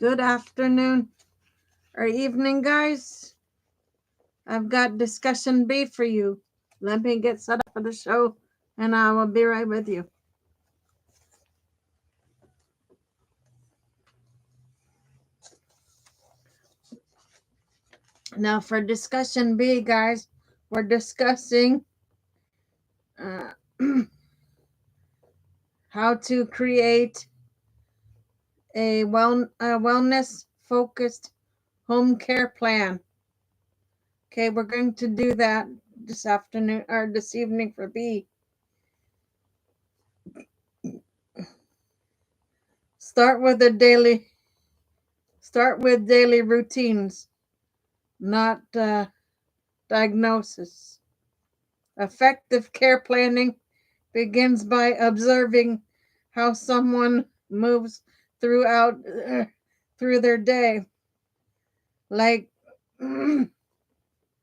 Good afternoon or evening, guys. I've got discussion B for you. Let me get set up for the show and I will be right with you. Now, for discussion B, guys, we're discussing uh, how to create a wellness focused home care plan. Okay, we're going to do that this afternoon or this evening for B. Start with daily routines, not diagnosis. Effective care planning begins by observing how someone moves through their day, like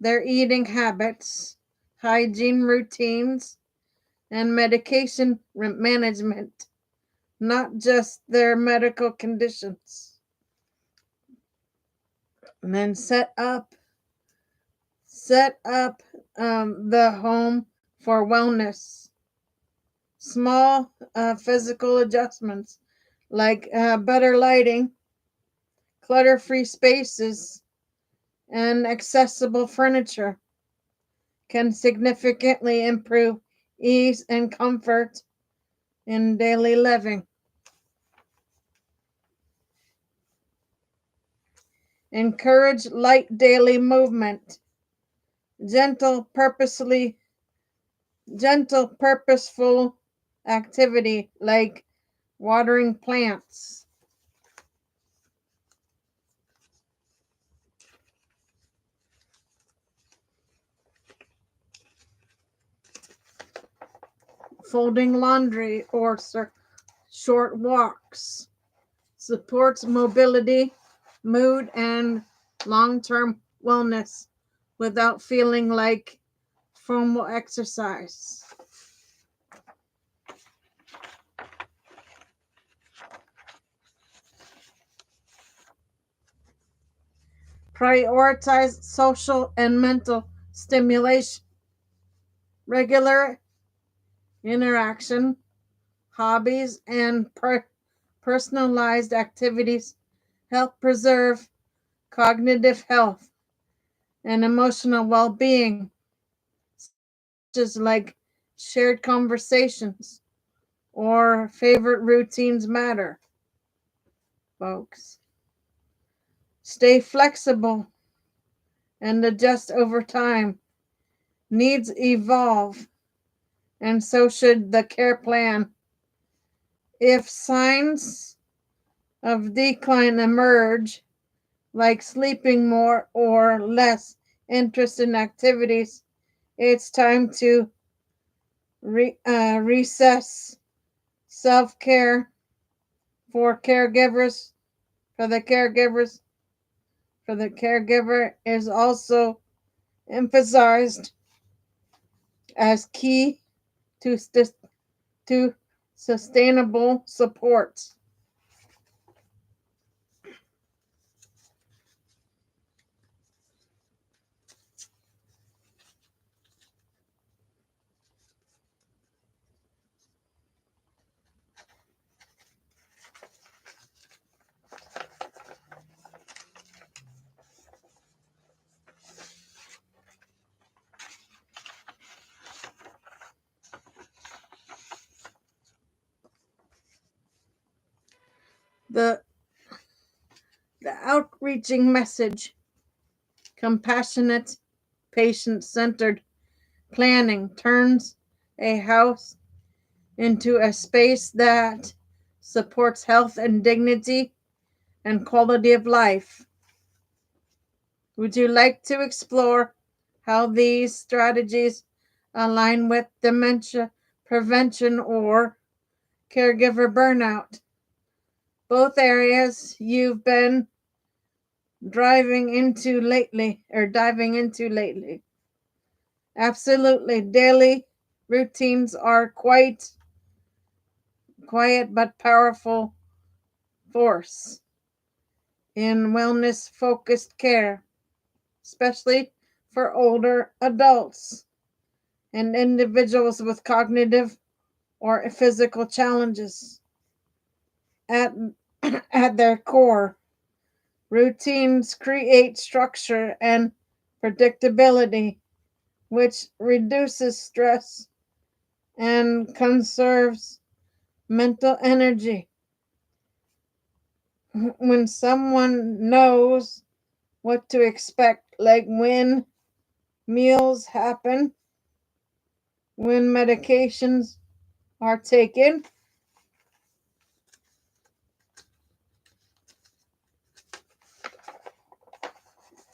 their eating habits, hygiene routines, and medication management, not just their medical conditions. And then set up the home for wellness. Small physical adjustments like better lighting, clutter free spaces, and accessible furniture can significantly improve ease and comfort in daily living. Encourage light daily movement, gentle, purposeful activity like watering plants. Folding laundry or short walks supports mobility, mood, and long term wellness without feeling like formal exercise. Prioritize social and mental stimulation, regular interaction, hobbies, and personalized activities help preserve cognitive health and emotional well being, such as like shared conversations or favorite routines matter, folks. Stay flexible and adjust over time. Needs evolve, and so should the care plan. If signs of decline emerge, like sleeping more or less interest in activities, it's time to recess. Self care for caregivers, for the caregivers, for the caregiver is also emphasized as key to, to sustainable support. The, the outreaching message, compassionate, patient centered planning turns a house into a space that supports health and dignity and quality of life. Would you like to explore how these strategies align with dementia prevention or caregiver burnout? Both areas you've been diving into lately. Absolutely. Daily routines are quiet but powerful force. in wellness focused care, especially for older adults and individuals with cognitive or physical challenges. At, at their core, routines create structure and predictability, which reduces stress and conserves mental energy. When someone knows what to expect, like when meals happen, when medications are taken,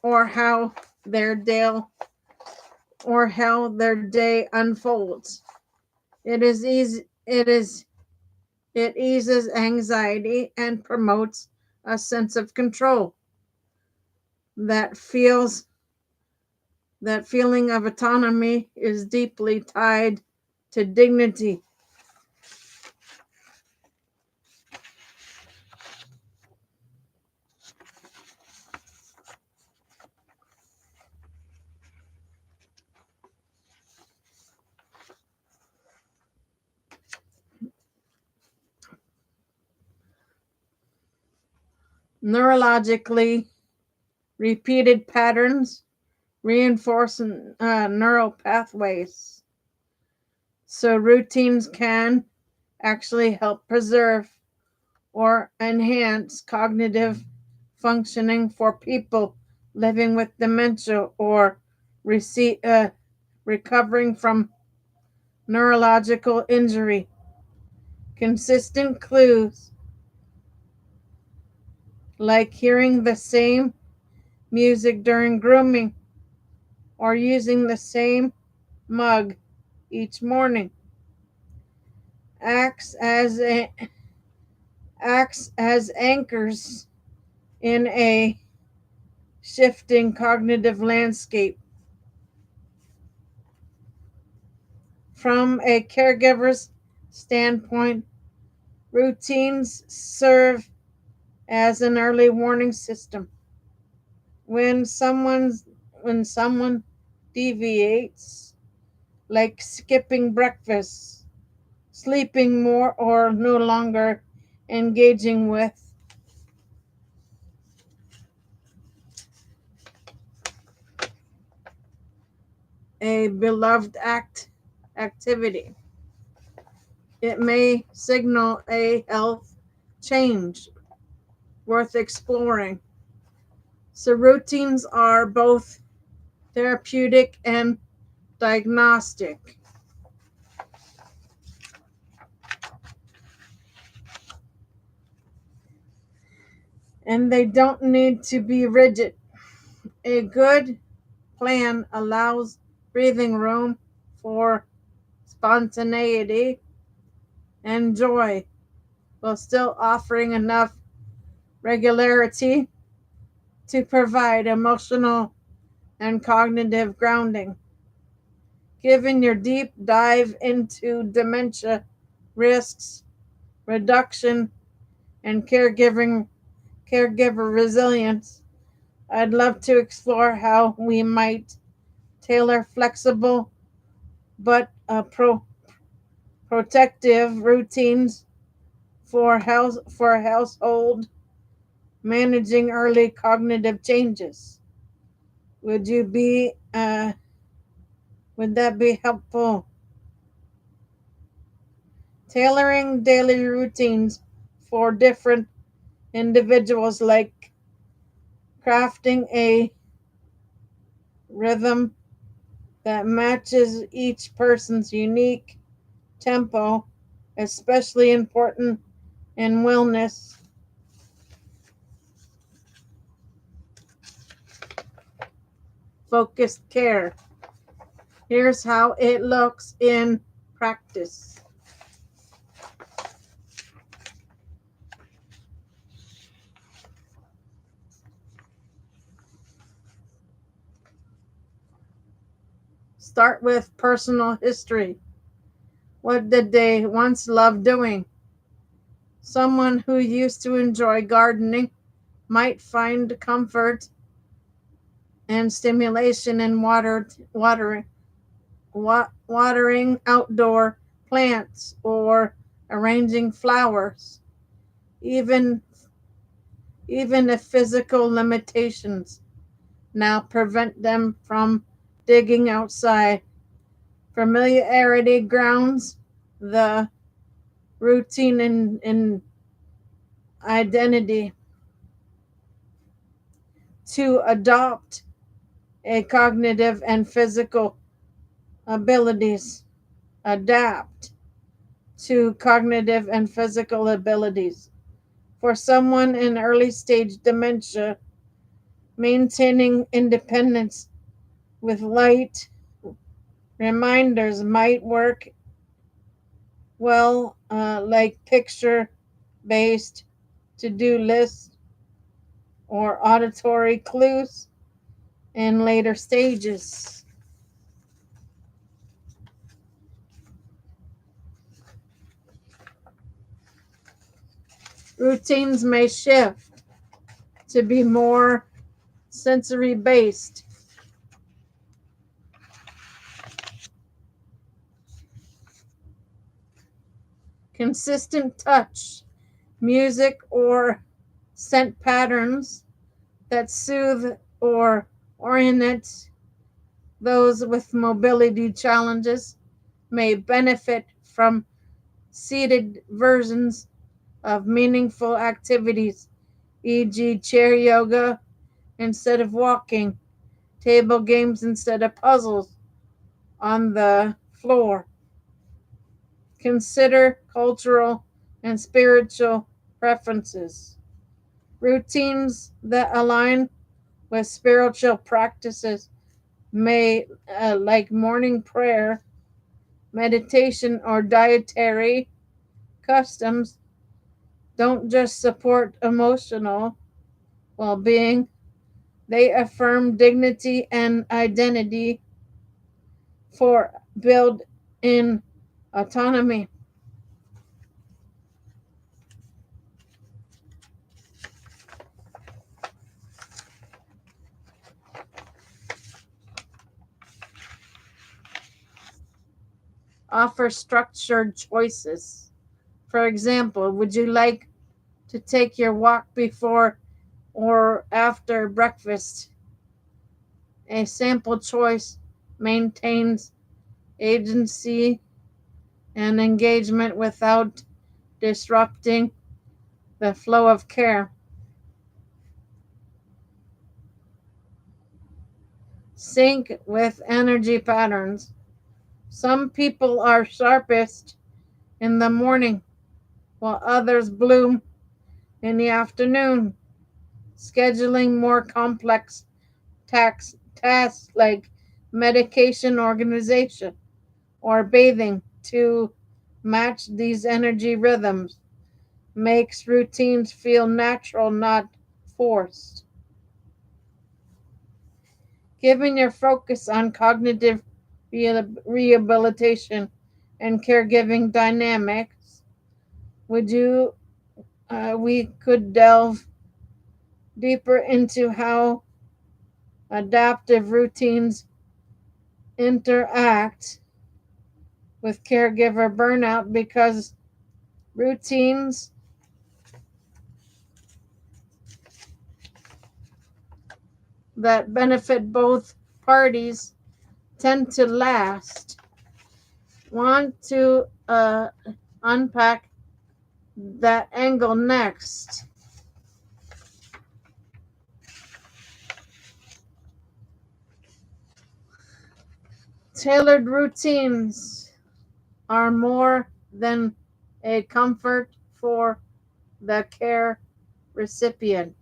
or how their day unfolds. It eases anxiety and promotes a sense of control. That feels that feeling of autonomy is deeply tied to dignity. Neurologically, repeated patterns reinforce neural pathways. So routines can actually help preserve or enhance cognitive functioning for people living with dementia or recovering from neurological injury. Consistent clues like hearing the same music during grooming or using the same mug each morning acts as a, acts as anchors in a shifting cognitive landscape. From a caregiver's standpoint, routines serve as an early warning system. When someone deviates, like skipping breakfast, sleeping more, or no longer engaging with a beloved activity, it may signal a health change worth exploring. So routines are both therapeutic and diagnostic, and they don't need to be rigid. A good plan allows breathing room for spontaneity and joy while still offering enough regularity to provide emotional and cognitive grounding. Given your deep dive into dementia risks reduction and caregiver resilience, I'd love to explore how we might tailor flexible but protective routines for a household managing early cognitive changes. Would you be would that be helpful? Tailoring daily routines for different individuals, like crafting a rhythm that matches each person's unique tempo, especially important in wellness focused care. Here's how it looks in practice. Start with personal history. What did they once love doing? Someone who used to enjoy gardening might find comfort and stimulation in watering outdoor plants or arranging flowers, even even if physical limitations now prevent them from digging outside. Familiarity grounds the routine in identity. To adopt a cognitive and physical abilities, adapt to cognitive and physical abilities. For someone in early stage dementia, maintaining independence with light reminders might work well, like picture based to do lists or auditory clues in later stages. Routines may shift to be more sensory based. Consistent touch, music, or scent patterns that soothe or orient those with mobility challenges may benefit from seated versions of meaningful activities, e.g., chair yoga instead of walking, table games instead of puzzles on the floor. Consider cultural and spiritual preferences. Routines that align with spiritual practices may, like morning prayer, meditation, or dietary customs, don't just support emotional well being, they affirm dignity and identity for build in autonomy. Offer structured choices. For example, would you like to take your walk before or after breakfast? A sample choice maintains agency and engagement without disrupting the flow of care. Sync with energy patterns. Some people are sharpest in the morning, while others bloom in the afternoon. Scheduling more complex tasks like medication organization or bathing to match these energy rhythms makes routines feel natural, not forced. Given your focus on cognitive rehabilitation and caregiving dynamics, would you we could delve deeper into how adaptive routines interact with caregiver burnout, because routines that benefit both parties tend to last. Want to unpack that angle next? Tailored routines are more than a comfort for the care recipient.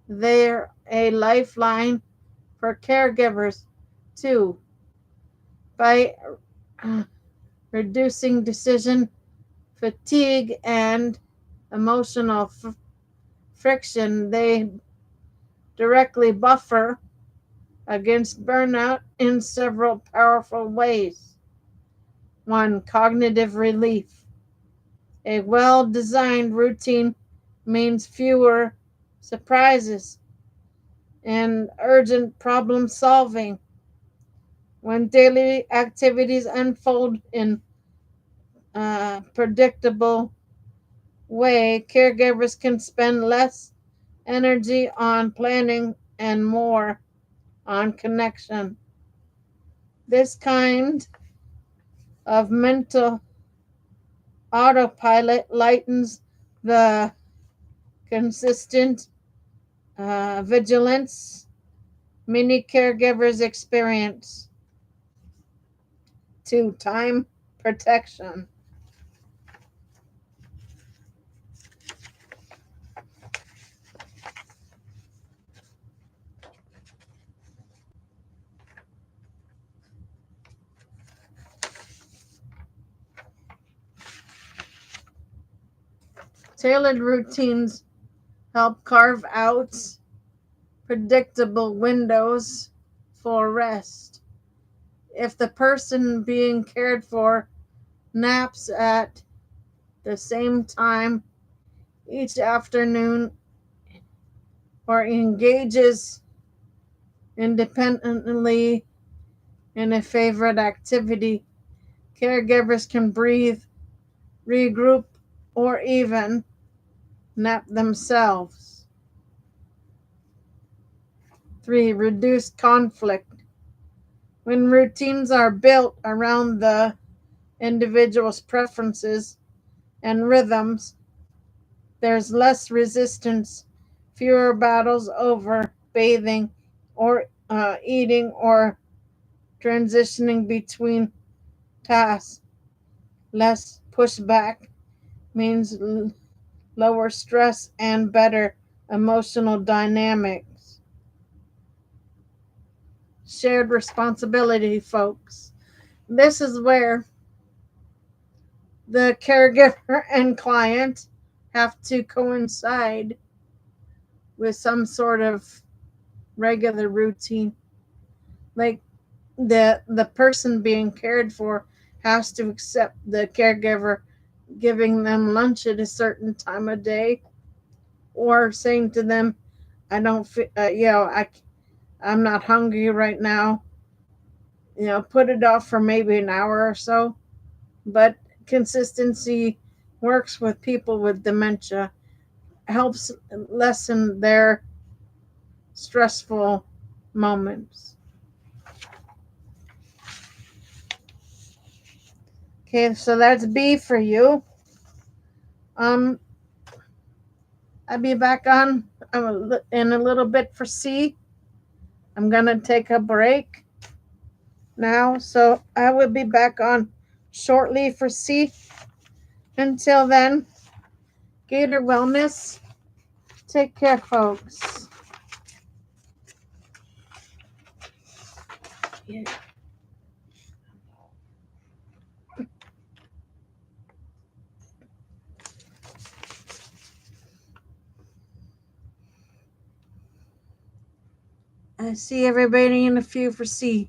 They're a lifeline for caregivers too. By uh, reducing decision fatigue and emotional friction, they directly buffer against burnout in several powerful ways. One, cognitive relief. A well designed routine means fewer surprises, and urgent problem solving. When daily activities unfold in a predictable way, caregivers can spend less energy on planning and more on connection. This kind of mental autopilot lightens the consistent vigilance many caregivers experience. To time protection. Tailored routines help carve out predictable windows for rest. If the person being cared for naps at the same time each afternoon or engages independently in a favorite activity, caregivers can breathe, regroup, or even nap themselves. 3. Reduce conflict. When routines are built around the individual's preferences and rhythms, there's less resistance, fewer battles over bathing or eating or transitioning between tasks. Less pushback means lower stress and better emotional dynamics. Shared responsibility, folks. This is where the caregiver and client have to coincide with some sort of regular routine. Like the person being cared for has to accept the caregiver giving them lunch at a certain time of day, or saying to them, I don't feel, I'm not hungry right now. Put it off for maybe an hour or so. But consistency works with people with dementia, helps lessen their stressful moments. Okay, so that's B for you. I'll be back on in a little bit for C. I'm gonna take a break now, so I will be back on shortly for C. Until then, Gator Wellness. Take care, folks. Yeah. I see everybody in a few for C.